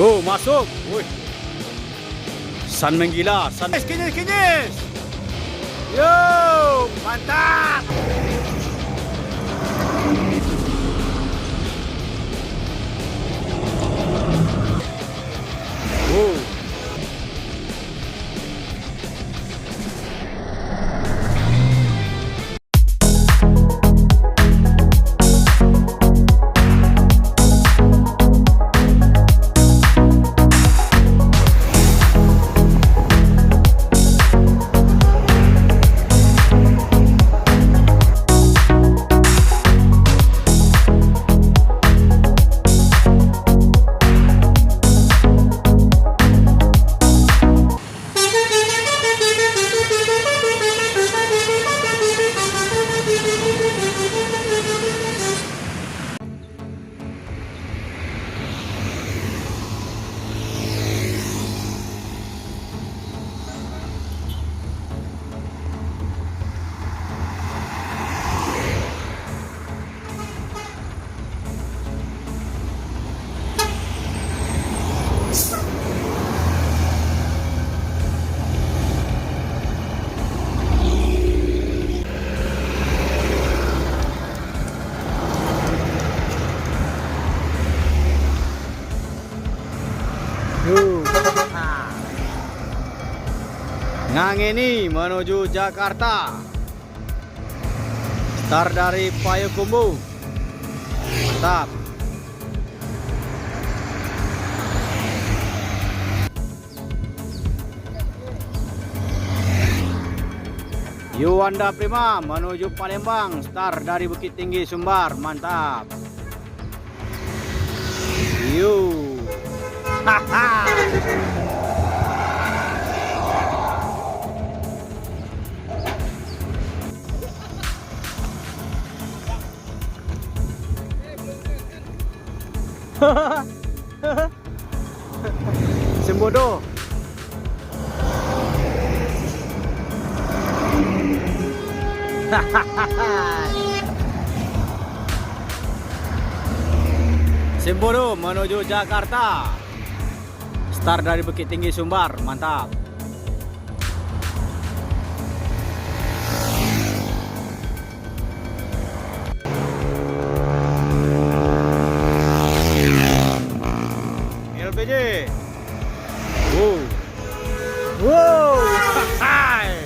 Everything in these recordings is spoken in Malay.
Oh, masuk. Wih. Sun menggila. Sun. Kinyis. Yo, mantap. Oh. Ngangeni menuju Jakarta. Start dari Payakumbuh. Mantap. Yuanda Prima menuju Palembang. Start dari Bukit Tinggi Sumbar. Mantap. Haha. Sembodo. Sembodo menuju Jakarta. Start dari Bukit Tinggi Sumbar. Mantap. ABG. Wow. Hai.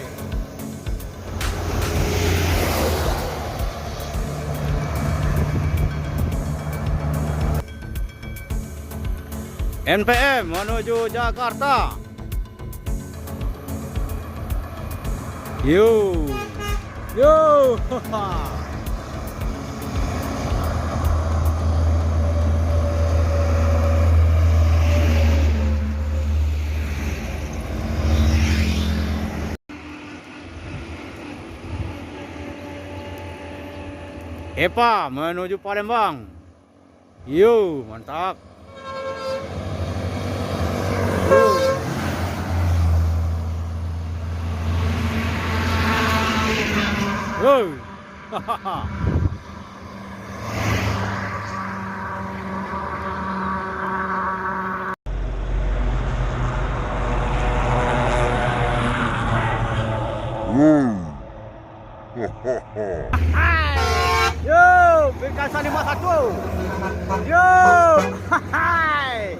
NPM menuju Jakarta. Yo. Epa menuju Palembang. Yo, mantap. Yo, lintasan 51. Yo, hai.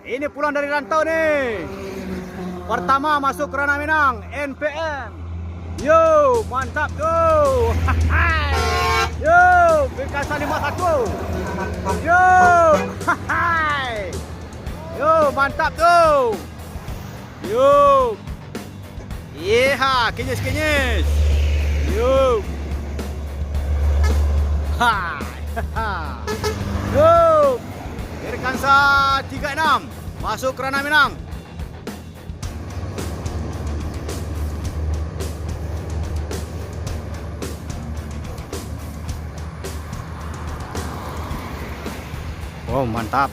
Ini pulang dari rantau nih. Pertama masuk Ranah Minang, NPM. Yo, mantap tuh. Hai. Yo, lintasan 51. Yo, hai. Yo, mantap tuh. Yo. Iya, kinyis. Yo. Hai. Yo. Irkansa 36 masuk Ranah Minang. Oh, mantap.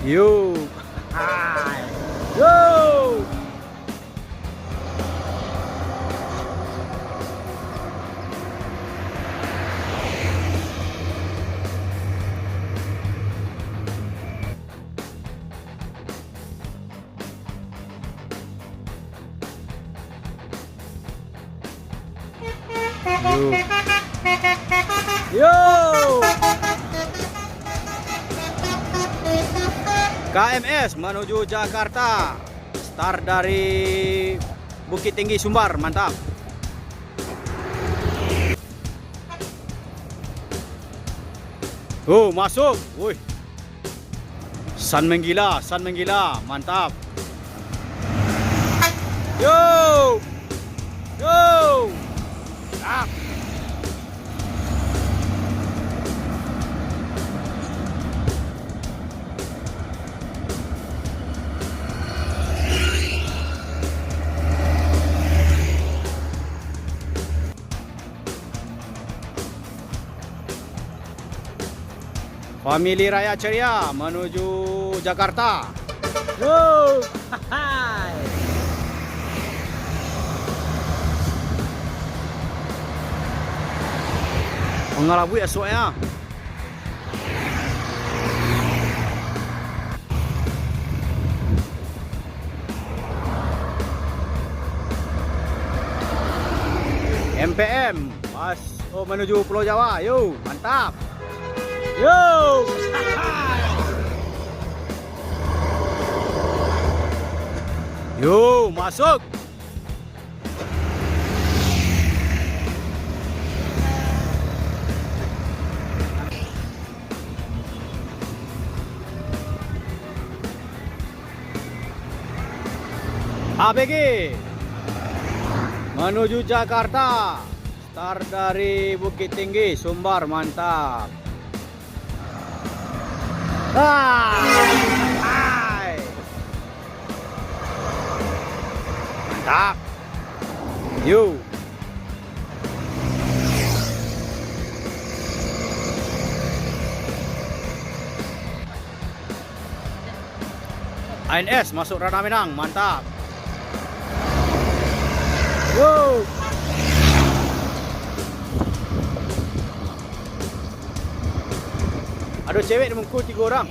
Yuk. Hai. Yo. Yo. KMS menuju Jakarta. Start dari Bukit Tinggi Sumbar, mantap. Oh, masuk. Woi. Sun menggila, mantap. Yo. Yo. Stop. Famili Raya Ceria menuju Jakarta. Yo. Hai. Mengalabui esok ya. MPM pas menuju Pulau Jawa. Yo, mantap. Yo. Yo, masuk. ABG menuju Jakarta. Start dari Bukit Tinggi Sumbar, mantap. Hai. Mantap. Yo. ANS masuk Roda Minang, mantap. Yo. Ada cewek di mengkul 3 orang.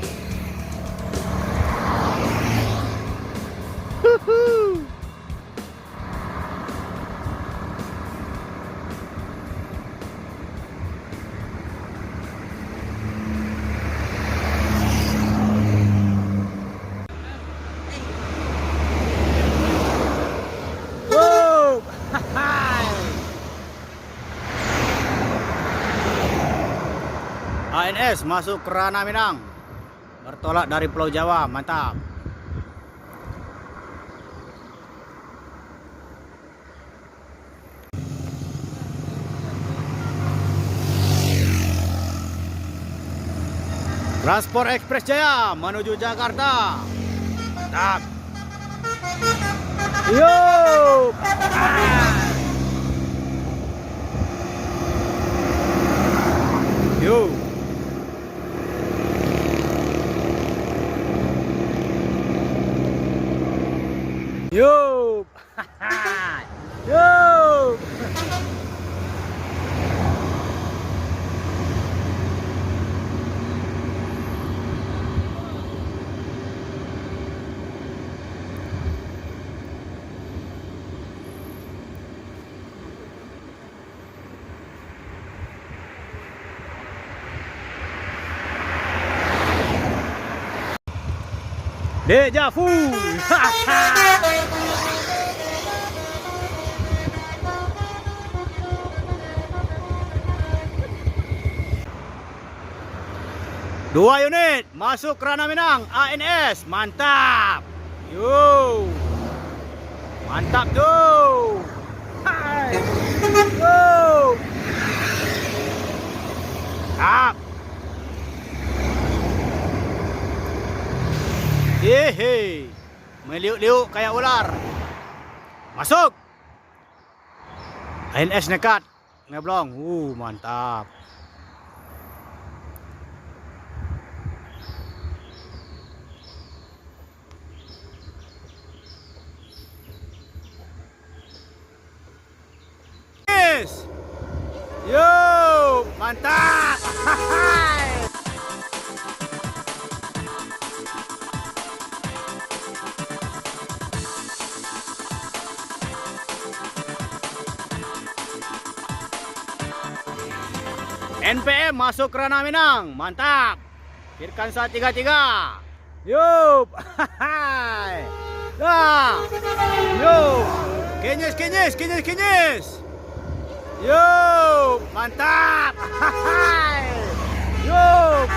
ANS masuk ke Roda Minang, bertolak dari Pulau Jawa, mantap. Transport Ekspres Jaya menuju Jakarta, mantap. Yo. Yo. Yo. Yo. Deja vu. Dua unit masuk ke Roda Minang, ANS, mantap. Yo. Mantap tuh. Hai. Yo. Up. Hehe. Meliuk-liuk kayak ular. Masuk. ANS nekat. Ngeblong. Mantap. kinyis. Yo, mantap. NPM masuk kerana Minang, mantap. Kirakan saat 3-3. Yup. Dah. Yup. Kinyis. Yup, mantap. Yup.